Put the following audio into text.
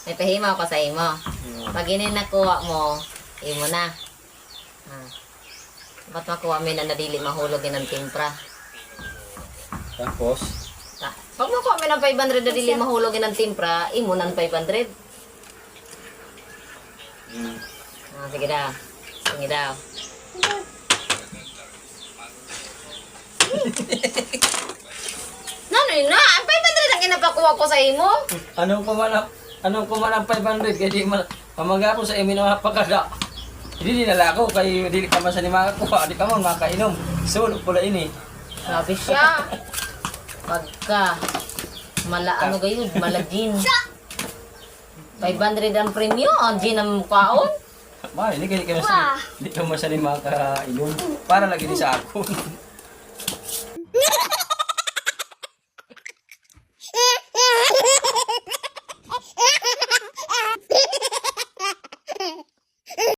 May pahimaw ko sa imo. Pag inin nakuha mo, imo na. Ba't makuha mo na nadili mahulog ng timpra? Tapos, Pag makuha mo ng 500 nadili mahulog ng timpra, imo ng 500. Sige daw. Sige daw. Nanoy na? Ang 500 ang inapakuha ko sa imo? anong kumanang 500 kaya di pamaga ko sa imi na mapakada. Hindi dinala ko kay dili ka man sa ni makakuha, di ka man makainom. Sulok pula ini. Grabe siya. Pagka ano gayon, mala gin. 500 ang premyo, ang gin ang mukhaon. Ma, hindi ka man sa ni makainom. Para lagi ni sa ako.